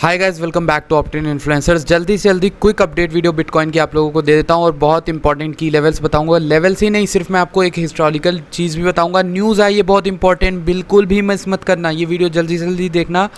Hi guys, welcome back to optin influencers. जल्दी से जल्दी क्विक अपडेट वीडियो बिटकॉइन की आप लोगों को दे देता हूं और बहुत इंपॉर्टेंट की लेवल्स बताऊंगा। लेवल्स ही नहीं, सिर्फ मैं आपको एक हिस्टोरिकल चीज़ भी बताऊंगा। न्यूज़ आई है बहुत इंपॉर्टेंट, बिल्कुल भी मिस मत करना। ये वीडियो जल्दी से जल्दी देखना,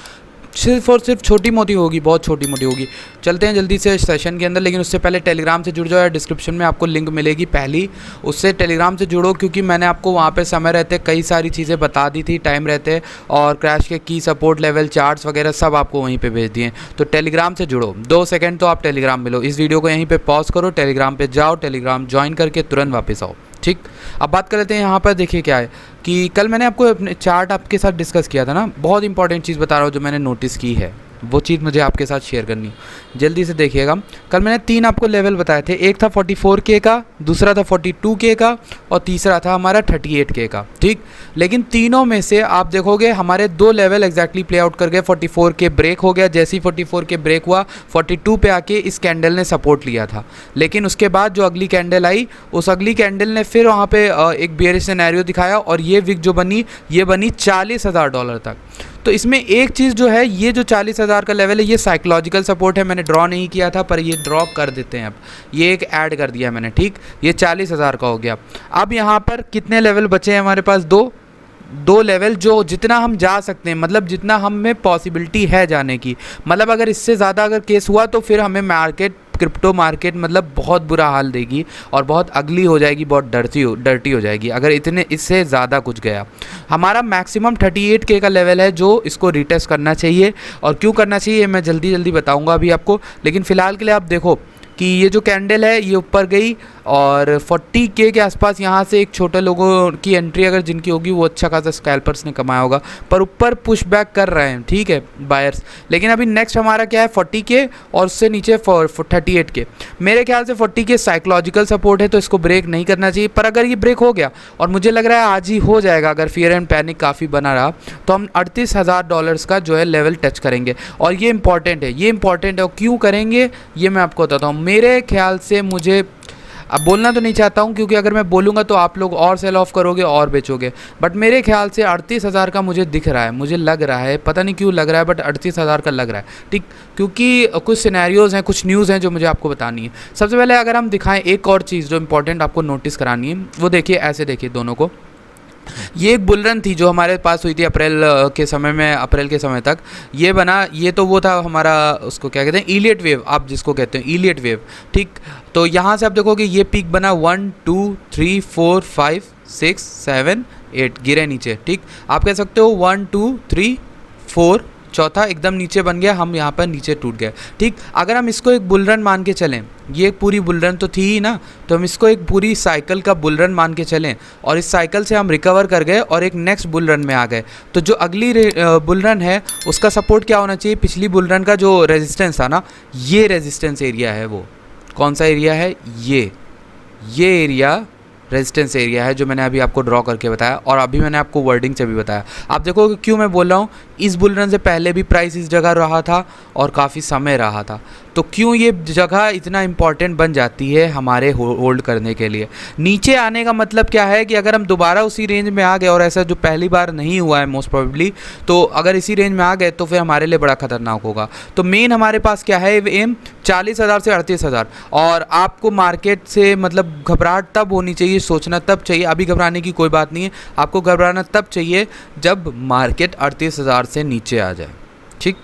सिर्फ और सिर्फ छोटी मोटी होगी, बहुत छोटी मोटी होगी। चलते हैं जल्दी से सेशन के अंदर, लेकिन उससे पहले टेलीग्राम से जुड़ जाओ या डिस्क्रिप्शन में आपको लिंक मिलेगी पहली, उससे टेलीग्राम से जुड़ो, क्योंकि मैंने आपको वहाँ पे समय रहते कई सारी चीज़ें बता दी थी टाइम रहते, और क्रैश के की सपोर्ट लेवल चार्ट्स वगैरह सब आपको वहीं पे भेज दिए। तो टेलीग्राम से जुड़ो, 2 सेकंड तो आप टेलीग्राम मिलो। इस वीडियो को यहीं पर पॉज करो, टेलीग्राम पर जाओ, टेलीग्राम ज्वाइन करके तुरंत वापस आओ। ठीक, अब बात कर लेते हैं। यहाँ पर देखिए क्या है कि कल मैंने आपको अपने चार्ट आपके साथ डिस्कस किया था ना, बहुत इंपॉर्टेंट चीज़ बता रहा हूँ जो मैंने नोटिस की है, वो चीज़ मुझे आपके साथ शेयर करनी है। जल्दी से देखिएगा, कल मैंने 3 आपको लेवल बताए थे। एक था 44K का, दूसरा था 42K का, और तीसरा था हमारा 38K का। ठीक, लेकिन तीनों में से आप देखोगे हमारे 2 लेवल एग्जैक्टली प्ले आउट कर गए। 44K ब्रेक हो गया, जैसे ही 44K ब्रेक हुआ 42 पे आके इस कैंडल ने सपोर्ट लिया था, लेकिन उसके बाद जो अगली कैंडल आई, उस अगली कैंडल ने फिर वहाँ पे एक बेयरिश सिनेरियो दिखाया, और ये विक जो बनी, ये बनी $40,000 तक। तो इसमें एक चीज़ जो है, ये जो 40,000 का लेवल है, ये साइकोलॉजिकल सपोर्ट है। मैंने ड्रॉ नहीं किया था, पर ये ड्रॉ कर देते हैं अब, ये एक ऐड कर दिया मैंने। ठीक, ये 40,000 का हो गया। अब यहाँ पर कितने लेवल बचे हैं हमारे पास? दो लेवल, जो जितना हम जा सकते हैं, मतलब जितना हम में पॉसिबिलिटी है जाने की। मतलब अगर इससे ज़्यादा अगर केस हुआ तो फिर हमें क्रिप्टो मार्केट मतलब बहुत बुरा हाल देगी और बहुत अगली हो जाएगी, बहुत डर्टी हो जाएगी अगर इससे ज़्यादा कुछ गया। हमारा मैक्सिमम 38K का लेवल है जो इसको रिटेस्ट करना चाहिए, और क्यों करना चाहिए मैं जल्दी बताऊंगा अभी आपको। लेकिन फ़िलहाल के लिए आप देखो कि ये जो कैंडल है ये ऊपर गई, और 40K के आसपास यहाँ से एक छोटे लोगों की एंट्री अगर जिनकी होगी वो अच्छा खासा स्कैल्पर्स ने कमाया होगा, पर ऊपर पुश बैक कर रहे हैं। ठीक है बायर्स, लेकिन अभी नेक्स्ट हमारा क्या है? 40K और उससे नीचे 38K। मेरे ख्याल से 40K साइकोलॉजिकल सपोर्ट है, तो इसको ब्रेक नहीं करना चाहिए। पर अगर ये ब्रेक हो गया, और मुझे लग रहा है आज ही हो जाएगा, अगर फियर एंड पैनिक काफ़ी बना रहा, तो हम $38,000 का जो है लेवल टच करेंगे। और ये इंपॉर्टेंट है, और क्यों करेंगे ये मैं आपको बताता हूँ। मेरे ख्याल से, मुझे अब बोलना तो नहीं चाहता हूँ, क्योंकि अगर मैं बोलूँगा तो आप लोग और सेल ऑफ करोगे और बेचोगे, बट मेरे ख्याल से 38,000 का मुझे दिख रहा है, मुझे लग रहा है, पता नहीं क्यों लग रहा है, बट 38,000 का लग रहा है। ठीक, क्योंकि कुछ सिनेरियोज़ हैं, कुछ न्यूज़ हैं जो मुझे आपको बतानी है। सबसे पहले अगर हम दिखाएं एक और चीज़ जो इंपॉर्टेंट आपको नोटिस करानी है, वो देखिए, ऐसे देखिए दोनों को। ये एक बुल रन थी जो हमारे पास हुई थी अप्रैल के समय तक। ये बना, ये तो वो था हमारा, उसको क्या कहते हैं, इलियट वेव, आप जिसको कहते हैं इलियट वेव। ठीक, तो यहाँ से आप देखोगे ये पीक बना 1 2 3 4 5 6 7 8, गिरे नीचे। ठीक, आप कह सकते हो 1 2 3 4, चौथा एकदम नीचे बन गया, हम यहाँ पर नीचे टूट गए। ठीक, अगर हम इसको एक बुल रन मान के चलें, ये एक पूरी बुल रन तो थी ही ना, तो हम इसको एक पूरी साइकिल का बुल रन मान के चलें, और इस साइकिल से हम रिकवर कर गए और एक नेक्स्ट बुल रन में आ गए, तो जो अगली बुल रन है उसका सपोर्ट क्या होना चाहिए? पिछली बुल रन का जो रेजिस्टेंस था ना, ये रेजिस्टेंस एरिया है। वो कौन सा एरिया है? ये एरिया रेजिस्टेंस एरिया है, जो मैंने अभी आपको ड्रॉ करके बताया, और अभी मैंने आपको वर्डिंग से भी बताया। आप देखो क्यों मैं बोल रहा हूँ, इस बुल रन से पहले भी प्राइस इस जगह रहा था और काफ़ी समय रहा था, तो क्यों ये जगह इतना इम्पॉर्टेंट बन जाती है हमारे होल्ड करने के लिए। नीचे आने का मतलब क्या है कि अगर हम दोबारा उसी रेंज में आ गए, और ऐसा जो पहली बार नहीं हुआ है मोस्ट प्रोबेबली, तो अगर इसी रेंज में आ गए तो फिर हमारे लिए बड़ा खतरनाक होगा। तो मेन हमारे पास क्या है एम? 40,000 से 38,000। और आपको मार्केट से मतलब घबराहट तब होनी चाहिए, सोचना तब चाहिए, अभी घबराने की कोई बात नहीं है। आपको घबराना तब चाहिए जब मार्केट 38,000 से नीचे आ जाए। ठीक,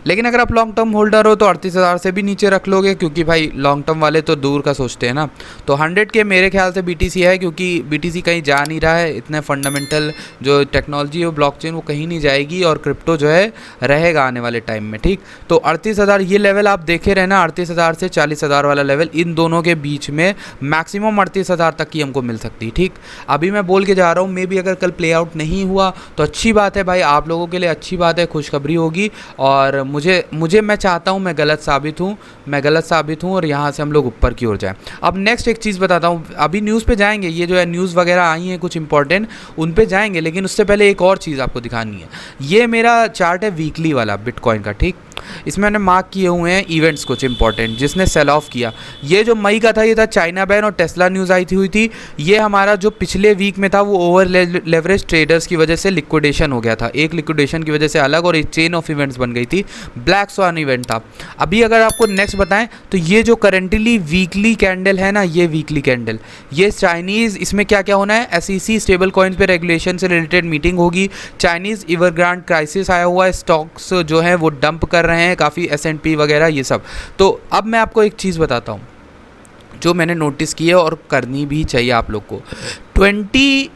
लेकिन अगर आप लॉन्ग टर्म होल्डर हो तो 38,000 से भी नीचे रख लोगे, क्योंकि भाई लॉन्ग टर्म वाले तो दूर का सोचते हैं ना। तो 100K मेरे ख्याल से BTC है, क्योंकि BTC कहीं जा नहीं रहा है। इतने फंडामेंटल जो टेक्नोलॉजी है वो ब्लॉकचेन, वो कहीं नहीं जाएगी, और क्रिप्टो जो है रहेगा आने वाले टाइम में। ठीक, तो 38,000 ये लेवल आप देखे रहना, 38,000 से 40,000 वाला लेवल, इन दोनों के बीच में मैक्सिमम 38,000 तक की हमको मिल सकती है। ठीक, अभी मैं बोल के जा रहा हूँ, मे भी अगर कल प्ले आउट नहीं हुआ तो अच्छी बात है भाई, आप लोगों के लिए अच्छी बात है, खुशखबरी होगी। और मुझे मैं चाहता हूँ मैं गलत साबित हूँ और यहाँ से हम लोग ऊपर की ओर जाएं। अब नेक्स्ट एक चीज़ बताता हूँ, अभी न्यूज़ पे जाएंगे, ये जो है न्यूज़ वगैरह आई हैं कुछ इंपॉर्टेंट, उन पे जाएंगे, लेकिन उससे पहले एक और चीज़ आपको दिखानी है। ये मेरा चार्ट है वीकली वाला बिटकॉइन का। ठीक, इसमें मैंने मार्क किए हुए हैं इवेंट्स कुछ इंपॉर्टेंट जिसने सेल ऑफ किया। ये जो मई का था ये था चाइना बैन और टेस्ला न्यूज़ आई हुई थी। ये हमारा जो पिछले वीक में था वो ओवर लेवरेज ट्रेडर्स की वजह से लिक्विडेशन हो गया था, एक लिक्विडेशन की वजह से अलग, और एक चेन ऑफ इवेंट्स बन गई थी। ब्लैक स्वान इवेंट था। अभी अगर आपको नेक्स्ट बताएं तो ये जो करेंटली वीकली कैंडल है ना, ये वीकली कैंडल, ये चाइनीज़, इसमें क्या क्या होना है, एसईसी स्टेबल कॉइन्स पे रेगुलेशन से रिलेटेड मीटिंग होगी। चाइनीज़ एवरग्रांड क्राइसिस आया हुआ है, स्टॉक्स जो हैं वो डंप कर रहे हैं काफ़ी, S&P वगैरह ये सब। तो अब मैं आपको एक चीज़ बताता हूँ जो मैंने नोटिस की है और करनी भी चाहिए आप लोग को। 20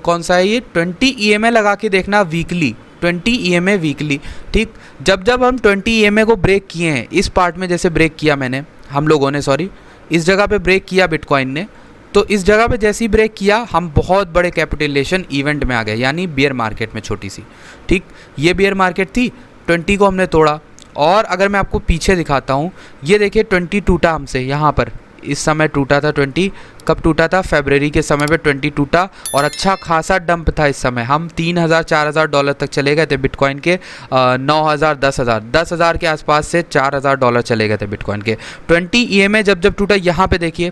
कौन सा है ये, 20 EMA लगा के देखना वीकली, 20 EMA वीकली, ठीक। जब जब हम 20 EMA को ब्रेक किए हैं, इस पार्ट में जैसे ब्रेक किया मैंने, हम लोगों ने, सॉरी, इस जगह पे ब्रेक किया बिटकॉइन ने, तो इस जगह पे जैसे ही ब्रेक किया हम बहुत बड़े कैपिटलेशन इवेंट में आ गए, यानी बियर मार्केट में छोटी सी, ठीक। ये बियर मार्केट थी, 20 को हमने तोड़ा। और अगर मैं आपको पीछे दिखाता हूँ, ये देखिए 20 टूटा हमसे, यहाँ पर इस समय टूटा था 20, कब टूटा था, फरवरी के समय पे 20 टूटा, और अच्छा खासा डंप था। इस समय हम $3,000-4,000 तक चले गए थे बिटकॉइन के, 9,000 10,000 के आसपास से $4,000 चले गए थे बिटकॉइन के। 20 EMA जब जब टूटा, यहाँ पे देखिए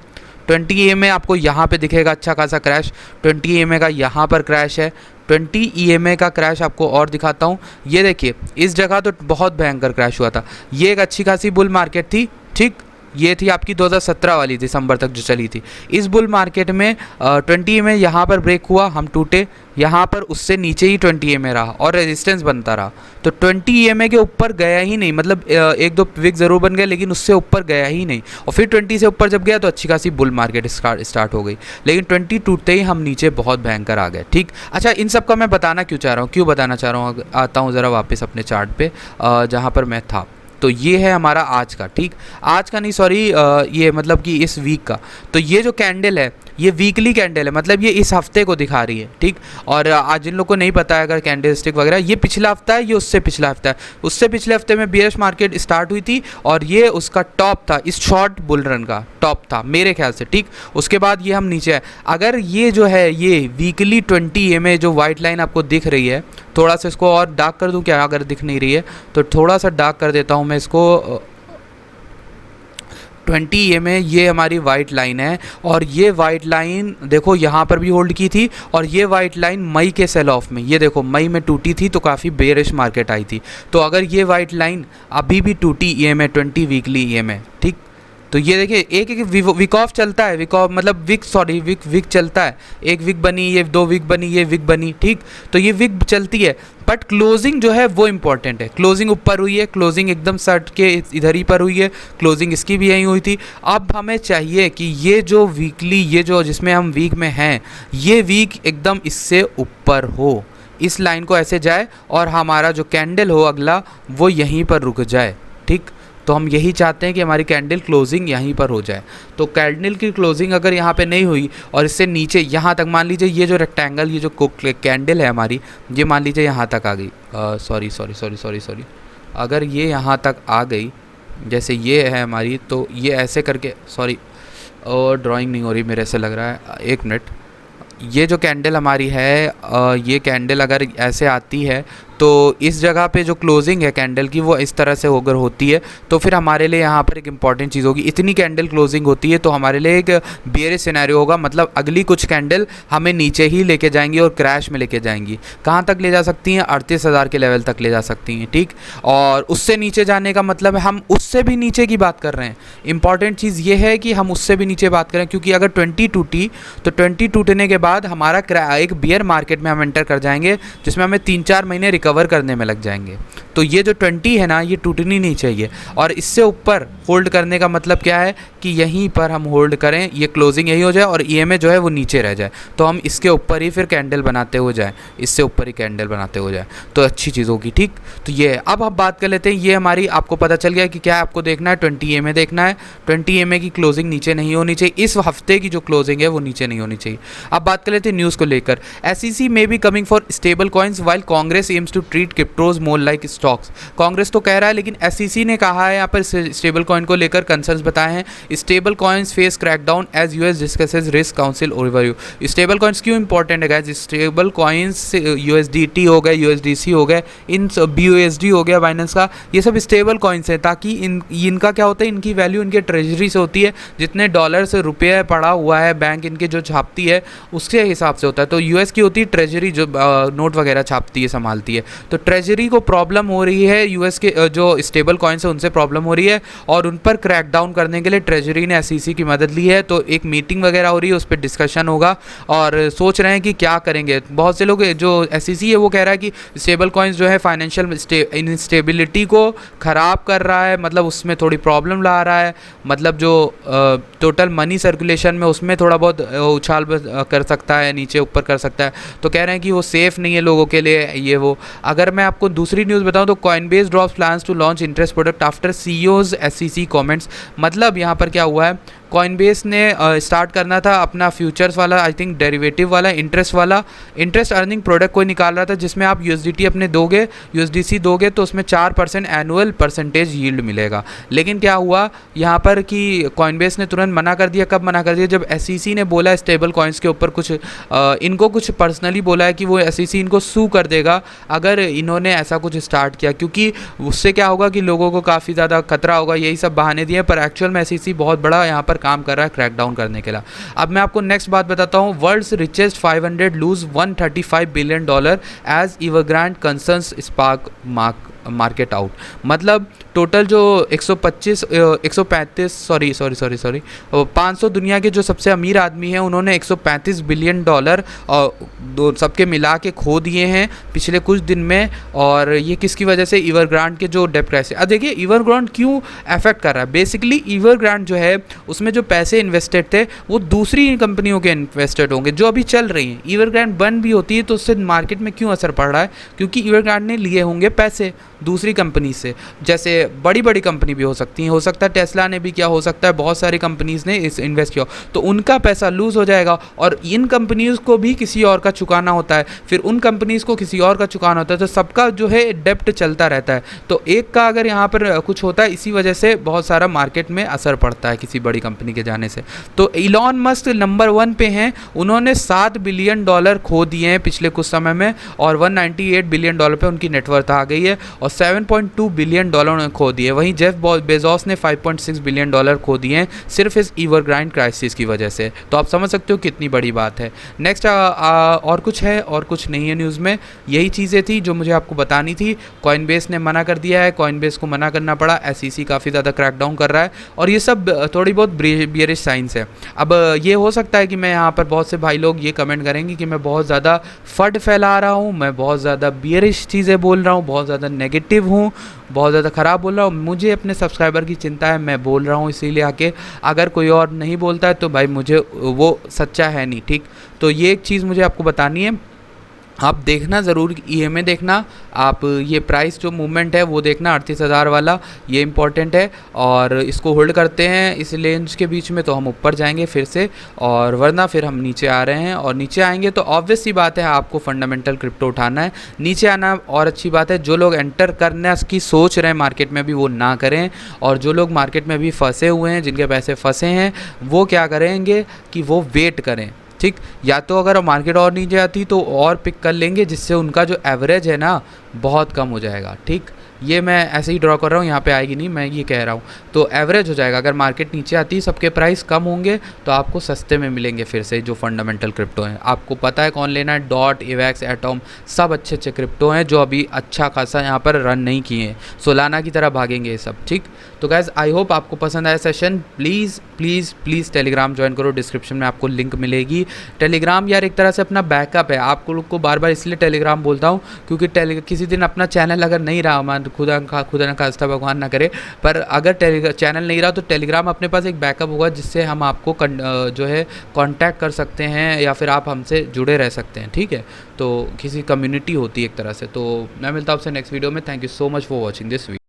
20 EMA आपको यहाँ पे दिखेगा अच्छा खासा क्रैश, 20 EMA का यहाँ पर क्रैश है। 20 EMA का क्रैश आपको और दिखाता हूँ, ये देखिए इस जगह तो बहुत भयंकर क्रैश हुआ था। ये एक अच्छी खासी बुल मार्केट थी, ठीक। ये थी आपकी 2017 वाली, दिसंबर तक जो चली थी। इस बुल मार्केट में 20 EMA यहाँ पर ब्रेक हुआ, हम टूटे, यहाँ पर उससे नीचे ही 20 EMA रहा और रेजिस्टेंस बनता रहा। तो 20 EMA के ऊपर गया ही नहीं, मतलब एक दो विक ज़रूर बन गए लेकिन उससे ऊपर गया ही नहीं। और फिर 20 से ऊपर जब गया तो अच्छी खासी बुल मार्केट स्टार्ट हो गई, लेकिन 20 टूटते ही हम नीचे बहुत भयंकर आ गए, ठीक। अच्छा, इन सब का मैं बताना क्यों चाह रहा हूँ, क्यों बताना चाह रहा हूँ, आता हूँ ज़रा वापस अपने चार्ट पे जहाँ पर मैं था। तो ये है हमारा आज का, ठीक, आज का नहीं, सॉरी, ये मतलब कि इस वीक का। तो ये जो कैंडल है ये वीकली कैंडल है, मतलब ये इस हफ्ते को दिखा रही है, ठीक। और आज जिन लोग को नहीं पता है अगर कैंडल स्टिक वगैरह, ये पिछला हफ्ता है, ये उससे पिछला हफ्ता है। उससे पिछले हफ्ते में बियरिश मार्केट स्टार्ट हुई थी और ये उसका टॉप था, इस शॉर्ट बुल रन का टॉप था मेरे ख्याल से, ठीक। उसके बाद ये हम नीचे है। अगर ये जो है ये वीकली 20 EMA जो वाइट लाइन आपको दिख रही है, थोड़ा सा इसको और डार्क कर दूं क्या, अगर दिख नहीं रही है तो थोड़ा सा डार्क कर देता हूँ मैं इसको। 20 EMA ये हमारी वाइट लाइन है, और ये वाइट लाइन देखो यहाँ पर भी होल्ड की थी, और ये वाइट लाइन मई के सेल ऑफ में, ये देखो मई में टूटी थी तो काफ़ी बेरिश मार्केट आई थी। तो अगर ये वाइट लाइन अभी भी टूटी EMA 20 वीकली EMA, ठीक। तो ये देखिए एक एक वीक ऑफ चलता है, वीक ऑफ मतलब वीक चलता है, एक वीक बनी, ये 2 वीक बनी, ये वीक बनी, ठीक। तो ये वीक चलती है, बट क्लोजिंग जो है वो इम्पॉर्टेंट है। क्लोजिंग ऊपर हुई है, क्लोजिंग एकदम सट के इधर ही पर हुई है, क्लोजिंग इसकी भी यहीं हुई थी। अब हमें चाहिए कि ये जो वीकली, ये जो जिसमें हम वीक में हैं, ये वीक एकदम इससे ऊपर हो, इस लाइन को ऐसे जाए और हमारा जो कैंडल हो अगला वो यहीं पर रुक जाए, ठीक। तो हम यही चाहते हैं कि हमारी कैंडल क्लोजिंग यहीं पर हो जाए। तो कैंडल की क्लोजिंग अगर यहाँ पे नहीं हुई और इससे नीचे यहाँ तक, मान लीजिए ये जो रेक्टेंगल, ये जो कैंडल है हमारी, ये मान लीजिए यहाँ तक आ गई, सॉरी, अगर ये यहाँ तक आ गई, जैसे ये है हमारी, तो ये ऐसे करके, सॉरी ड्राइंग नहीं हो रही मेरे से लग रहा है, 1 मिनट। ये जो कैंडल हमारी है, ये कैंडल अगर ऐसे आती है तो इस जगह पे जो क्लोजिंग है कैंडल की वो इस तरह से अगर होती है तो फिर हमारे लिए यहाँ पर एक इम्पॉर्टेंट चीज़ होगी। इतनी कैंडल क्लोजिंग होती है तो हमारे लिए एक बेयरिश सिनेरियो होगा, मतलब अगली कुछ कैंडल हमें नीचे ही लेके जाएंगी और क्रैश में लेके जाएंगी। कहाँ तक ले जा सकती हैं? 38,000 के लेवल तक ले जा सकती हैं, ठीक। और उससे नीचे जाने का मतलब है हम उससे भी नीचे की बात कर रहे हैं। इंपॉर्टेंट चीज़ ये है कि हम उससे भी नीचे बात करें, क्योंकि अगर 20 टूटी तो 20 टूटने के बाद हमारा एक बियर मार्केट में हम एंटर कर जाएंगे जिसमें हमें 3-4 महीने रिकवर करने में लग जाएंगे। तो ये जो 20 है ना, ये टूटनी नहीं चाहिए, और इससे ऊपर होल्ड करने का मतलब क्या है कि यहीं पर हम होल्ड करें, ये क्लोजिंग यही हो जाए और EMA जो है वो नीचे रह जाए, तो हम इसके ऊपर ही फिर कैंडल बनाते हो जाए, इससे ऊपर ही कैंडल बनाते हो जाए, तो अच्छी चीज़ होगी, ठीक। तो ये अब हम बात कर लेते हैं, ये हमारी आपको पता चल गया कि क्या आपको देखना है, 20 EMA देखना है। 20 EMA की क्लोजिंग नीचे नहीं होनी चाहिए, इस हफ्ते की जो क्लोजिंग है वो नीचे नहीं होनी चाहिए। अब बात कर लेते हैं न्यूज़ को लेकर। SEC may be coming for stable coins while Congress aims to treat cryptos more like stocks. Congress तो कह रहा है, लेकिन SEC ने कहा है यहाँ पर स्टेबल कॉइन को लेकर कंसर्न्स बताए हैं। Stable coins face crackdown as US discusses risk council overview. Stable coins क्यों इंपॉर्टेंट है गाइस? स्टेबल कॉइन्स USDT हो गए, USDC हो गए, इन BUSD हो गया बाइनेंस का, ये सब स्टेबल कॉइन्स हैं ताकि इनका क्या होता है, इनकी वैल्यू इनके ट्रेजरी से होती है, जितने डॉलर से रुपये पड़ा हुआ है बैंक इनके जो छापती है उसके हिसाब से होता है। तो यूएस की होती है ट्रेजरी जो नोट वगैरह छापती है, संभालती है। तो ट्रेजरी को प्रॉब्लम हो रही है, यूएस के जो स्टेबल कॉइन्स है उनसे प्रॉब्लम हो रही है, और उन पर क्रैकडाउन करने के लिए ट्रेजरी ने SEC की मदद ली है। तो एक मीटिंग वगैरह हो रही है, उस पर डिस्कशन होगा और सोच रहे हैं कि क्या करेंगे। बहुत से लोग, जो SEC है वो कह रहा है कि स्टेबल कॉइन्स जो है फाइनेंशियल इंस्टेबिलिटी को ख़राब कर रहा है, मतलब उसमें थोड़ी प्रॉब्लम ला रहा है, मतलब जो टोटल मनी सर्कुलेशन में उसमें थोड़ा बहुत उछाल कर सकता है, नीचे ऊपर कर सकता है। तो कह रहे हैं कि वो सेफ़ नहीं है लोगों के लिए ये वो। अगर मैं आपको दूसरी न्यूज़ बताऊं तो Coinbase drops plans to launch interest product after CEO's SEC comments. मतलब यहाँ पर क्या हुआ है, कॉइनबेस ने स्टार्ट करना था अपना फ्यूचर्स वाला, आई थिंक डेरिवेटिव वाला, इंटरेस्ट अर्निंग प्रोडक्ट कोई निकाल रहा था जिसमें आप USDT अपने दोगे, USDC दोगे तो उसमें 4% एनुअल परसेंटेज यील्ड मिलेगा। लेकिन क्या हुआ यहाँ पर कि कॉइनबेस ने तुरंत मना कर दिया। कब मना कर दिया? जब SEC ने बोला स्टेबल कॉइन्स के ऊपर कुछ इनको कुछ पर्सनली बोला है कि वो SEC इनको सू कर देगा अगर इन्होंने ऐसा कुछ स्टार्ट किया, क्योंकि उससे क्या होगा कि लोगों को काफ़ी ज़्यादा खतरा होगा। यही सब बहाने दिए, पर एक्चुअल में SEC बहुत बड़ा यहाँ पर काम कर रहा है क्रैकडाउन करने के लिए। अब मैं आपको नेक्स्ट बात बताता हूँ। World's richest 500 lose $135 billion as Evergrande concerns spark market out. मतलब टोटल जो 500 दुनिया के जो सबसे अमीर आदमी हैं उन्होंने $135 बिलियन सबके मिला के खो दिए हैं पिछले कुछ दिन में। और ये किसकी वजह से? एवरग्रांड के जो डेट क्राइसिस। अब देखिए एवरग्रांड क्यों अफेक्ट कर रहा है। बेसिकली एवरग्रांड जो है उसमें जो पैसे इन्वेस्टेड थे वो दूसरी कंपनियों के इन्वेस्टेड होंगे जो अभी चल रही हैं। एवरग्रांड बंद भी होती है तो उससे मार्केट में क्यों असर पड़ रहा है? क्योंकि एवरग्रांड ने लिए होंगे पैसे दूसरी कंपनी से, जैसे बड़ी बड़ी कंपनी भी हो सकती हैं, हो सकता है टेस्ला ने भी किया, हो सकता है बहुत सारी कंपनीज़ ने इस इन्वेस्ट किया, तो उनका पैसा लूज़ हो जाएगा और इन कंपनीज़ को भी किसी और का चुकाना होता है, फिर उन कंपनीज़ को किसी और का चुकाना होता है, तो सबका जो है डेप्ट चलता रहता है। तो एक का अगर यहाँ पर कुछ होता है, इसी वजह से बहुत सारा मार्केट में असर पड़ता है किसी बड़ी कंपनी के जाने से। तो इलॉन मस्क नंबर 1 पे हैं, उन्होंने $7 बिलियन खो दिए हैं पिछले कुछ समय में, और $198 बिलियन पे उनकी नेटवर्थ आ गई है, और $7.2 बिलियन उन्होंने खो दिए। वहीं जेफ बेजोस ने $5.6 बिलियन खो दिए हैं सिर्फ इस एवरग्रांड क्राइसिस की वजह से। तो आप समझ सकते हो कितनी बड़ी बात है। नेक्स्ट और कुछ है और कुछ नहीं है न्यूज़ में, यही चीज़ें थी जो मुझे आपको बतानी थी। कॉइनबेस ने मना कर दिया है, कॉइनबेस को मना करना पड़ा, SEC काफ़ी ज़्यादा क्रैकडाउन कर रहा है, और ये सब थोड़ी बहुत बियरिश साइंस है। अब ये हो सकता है कि मैं यहाँ पर बहुत से भाई लोग ये कमेंट करेंगे कि मैं बहुत ज़्यादा फट फैला रहा हूँ, मैं बहुत ज़्यादा बियरिश चीज़ें बोल रहा हूँ, बहुत ज़्यादा नेगेटिव हूँ, बहुत ज़्यादा ख़राब बोल रहा हूँ। मुझे अपने सब्सक्राइबर की चिंता है, मैं बोल रहा हूँ इसीलिए आके। अगर कोई और नहीं बोलता है तो भाई मुझे वो सच्चा है नहीं, ठीक। तो ये एक चीज़ मुझे आपको बतानी है, आप देखना ज़रूर, EMA देखना, आप ये प्राइस जो मूवमेंट है वो देखना 38,000 वाला, ये इंपॉर्टेंट है। और इसको होल्ड करते हैं इस रेंज के बीच में तो हम ऊपर जाएंगे फिर से, और वरना फिर हम नीचे आ रहे हैं, और नीचे आएंगे तो ऑब्वियस सी बात है आपको फंडामेंटल क्रिप्टो उठाना है। नीचे आना और अच्छी बात है, जो लोग एंटर करने की सोच रहे हैं मार्केट में भी वो ना करें, और जो लोग मार्केट में भी फंसे हुए हैं, जिनके पैसे फंसे हैं, वो क्या करेंगे कि वो वेट करें, ठीक। या तो अगर मार्केट और नीचे आती तो और पिक कर लेंगे, जिससे उनका जो एवरेज है ना बहुत कम हो जाएगा, ठीक। ये मैं ऐसे ही ड्रॉ कर रहा हूँ, यहाँ पे आएगी नहीं, मैं ये कह रहा हूँ, तो एवरेज हो जाएगा। अगर मार्केट नीचे आती, सबके प्राइस कम होंगे तो आपको सस्ते में मिलेंगे फिर से जो फंडामेंटल क्रिप्टो हैं। आपको पता है कौन लेना है, डॉट, एवेक्स, एटॉम, सब अच्छे अच्छे क्रिप्टो हैं जो अभी अच्छा खासा यहाँ पर रन नहीं किए हैं, सोलाना की तरह भागेंगे ये सब, ठीक। तो गाइज आई होप आपको पसंद आया session. Please please please Telegram join करो, डिस्क्रिप्शन में आपको लिंक मिलेगी। टेलीग्राम यार एक तरह से अपना बैकअप है, आपको लोग को बार बार इसलिए टेलीग्राम बोलता हूँ क्योंकि किसी दिन अपना चैनल अगर नहीं रहा, मान खुदा न खास्ता भगवान ना करे, पर अगर चैनल नहीं रहा तो टेलीग्राम अपने पास एक बैकअप होगा जिससे हम आपको जो है कांटेक्ट कर सकते हैं, या फिर आप हमसे जुड़े रह सकते हैं, ठीक है। तो किसी कम्युनिटी होती है एक तरह से। तो मैं मिलता हूँ आपसे नेक्स्ट वीडियो में। Thank you so much for watching this video.